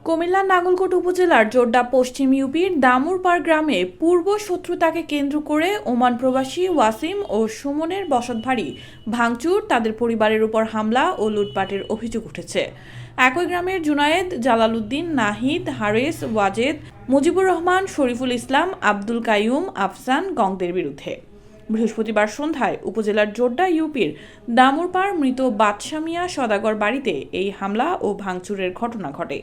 কুমিল্লার নাঙ্গলকোট উপজেলার জোড্ডা পশ্চিম ইউপির দামুরপাড় গ্রামে পূর্ব শত্রুতাকে কেন্দ্র করে ওমান প্রবাসী ওয়াসিম ও সুমনের বসতবাড়ি ভাঙচুর, তাদের পরিবারের উপর হামলা ও লুটপাটের অভিযোগ উঠেছে। একই গ্রামের জুনায়েদ, জালালউদ্দিন, নাহিদ, হারেস, ওয়াজেদ, মুজিবুর রহমান, শরীফুল ইসলাম, আব্দুল কাইয়ুম, আফসান গংদের বিরুদ্ধে বৃহস্পতিবার সন্ধ্যায় উপজেলার জোড্ডা ইউপির দামুরপাড় মৃত বাদশা মিয়া সদাগর বাড়িতে এই হামলা ও ভাঙচুরের ঘটনা ঘটে।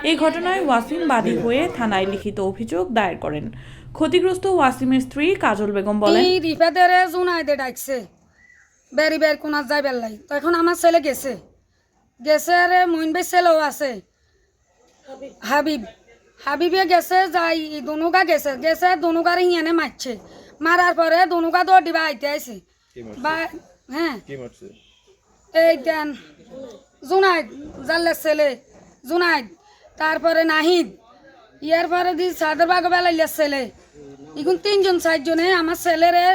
এই ঘটনায় ওয়াসিম বাদী হয়ে থানায় লিখিত অভিযোগ দায়ের করেন। ক্ষতিগ্রস্ত ওয়াসিমের স্ত্রী কাজল বেগম বলেন, তখন আমার ছেলে গেছে গেছে আরে মইন ভাই ছেলেও আছে, হাবিবে গেছে, যাই দনুকা গেছে গেছে দনুকার হিয়ানে মারছে, মারার পরে দনুকা দৌড় দিবা আইতে আছে। হ্যাঁ এই দেন জুনাইদ, জাল্লের ছেলে জুনাইদ, তারপরে নাহিদ, ইয়ার পরে দি সাদের বাগ বেলাইয়ার ছেলে, এখন 3জন 4জনে আমার ছেলেরে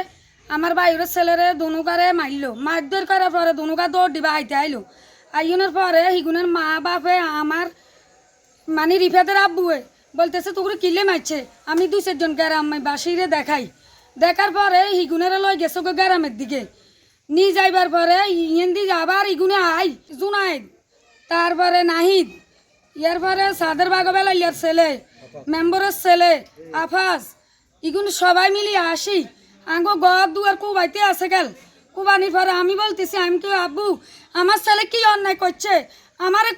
আমার বাইরের ছেলেরে দনুকারে মারলো, মারধর করার পরে দনুকা দৌড় দিবা আইতে আইলো। আইনের পরে হিগুনের মা বাপে আমার মানে রিফাতের আব্বুয়ে বলতেছে তোকে কিলে মারছে। আমি 2-4জন গ্রাম বাসিরে দেখার পরে হিগুনের লয় গেছে গ্রামের দিকে নিয়ে যাইবার পরে ইয়েন দিয়ে আবার ইগুনে আই জুনাইদ, তারপরে নাহিদ, ইয়ার পরে সাদের বাগবেলাইয়ার ছেলে, মেম্বরের ছেলে আফাজ, ইগুন সবাই মিলিয়ে আসি আঙ্গো ঘর দুয়ার কুবাইতে আসে গেল। কুবানির পরে আমি বলতেছি, আমি তো আব্বু আমার ছেলে কি অন্যায় করছে আমারে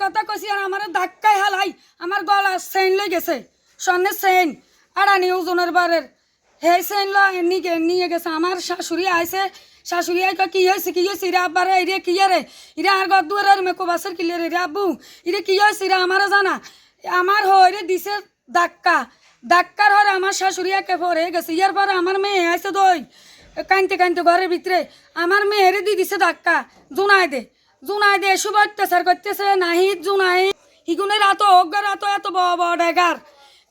কথা কছি, আর আমার ধাক্কায় হালাই আমার গলা চেইন লই গেছে, স্বর্ণের চেইন আড়ানি ওজনের বারের হে চেইন নিয়ে গেছে। আমার শাশুড়ি আইসে, শাশুড়ি আই কি হয়েছে ইরা আব্বারে ইরে কি রে ইরা আর ঘর দুয়ার মেকোবাসের কিলে রে আব্বু ইরে কি হয়েছে ইরা আমারও জানা, আমার হয়ে দিছে ধাক্কার হরে আমার শাশুড়ি একে পরে গেছে। ইয়ার পরে আমার মেয়ে আইসে দই কানতে ঘরের ভিতরে আমার মেয়েরে দিয়ে দিছে ধাক্কা। জুনাইদে এসব অত্যাচার করতেছে নাহিদ জুনাইদ, হিগুনের রাত এত বড় ডেগার,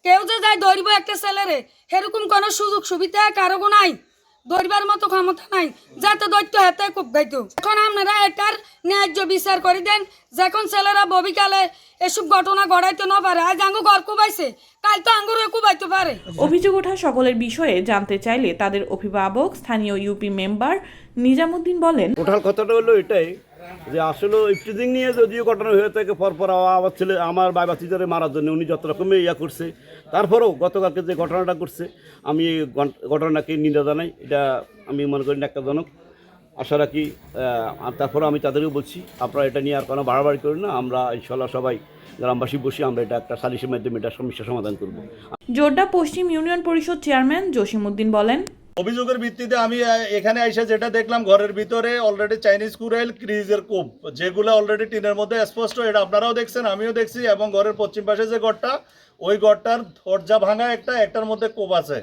কেউ যে যায় ধরব একটা ছেলেরে সেরকম কোনো সুযোগ সুবিধা কারো নাই, ধরবার মতো ক্ষমতা নাই, যাতে দৈত্য হাতে খুব গাইতো। এখন আপনারা এটার ন্যায্য বিচার করে দেন, যখন ছেলেরা ভবিকালে এসব ঘটনা ঘটাইতে না পারে, আজ আঙ্গু ঘর কুবাইছে কাল তো আঙ্গুরে কুবাইতে পারে। অভিযোগ ওঠা সকলের বিষয়ে জানতে চাইলে তাদের অভিভাবক স্থানীয় ইউপি মেম্বার নিজামুদ্দিন বলেন, টোটাল কথাটা হলো এটাই যে আসলে ইফটিজিং নিয়ে যদিও ঘটনা হয়ে থাকে, পরপর আমার ছেলে আমার বাবা চিজারে মারার জন্য উনি যত রকমের করছে, তারপরেও গতকালকে যে ঘটনাটা করছে আমি এই ঘটনাকে নিন্দা জানাই। এটা আমি মনে করি ন্যাক্কারজনক। আশা রাখি তারপরে আমি তাদেরও বলছি আপনারা এটা নিয়ে আর কোনো বাড়াবাড়ি করি না, আমরা ইনশাল্লাহ সবাই গ্রামবাসী বসে আমরা এটা একটা সালিশের মাধ্যমে এটা সমস্যা সমাধান করব। জোড্ডা পশ্চিম ইউনিয়ন পরিষদ চেয়ারম্যান জসিমউদ্দিন বলেন, অভিযোগের ভিত্তিতে আমি এখানে এসে যেটা দেখলাম, ঘরের ভিতরে অলরেডি চাইনিজ কুরাইল ক্রিজের কূপ, যেগুলো অলরেডি টিনের মধ্যে স্পষ্ট, এটা আপনারাও দেখছেন আমিও দেখছি, এবং ঘরের পশ্চিম পাশে যে ঘরটা ওই ঘরটার দরজা ভাঙা একটার মধ্যে কূপ আছে।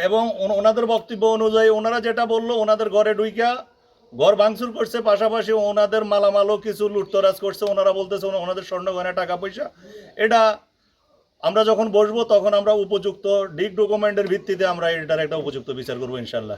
এবং ওনাদের বক্তব্য অনুযায়ী ওনারা যেটা বললো, ওনাদের ঘরে ঢুইকা ঘর ভাঙচুর করছে, পাশাপাশি ওনাদের মালামালও কিছু লুটতরাজ করছে। ওনারা বলতেছে ওনাদের স্বর্ণ গয়না টাকা পয়সা, এটা আমরা যখন বসবো তখন আমরা উপযুক্ত ডিক ডকুমেন্টের ভিত্তিতে আমরা এটার একটা উপযুক্ত বিচার করবো ইনশাল্লাহ।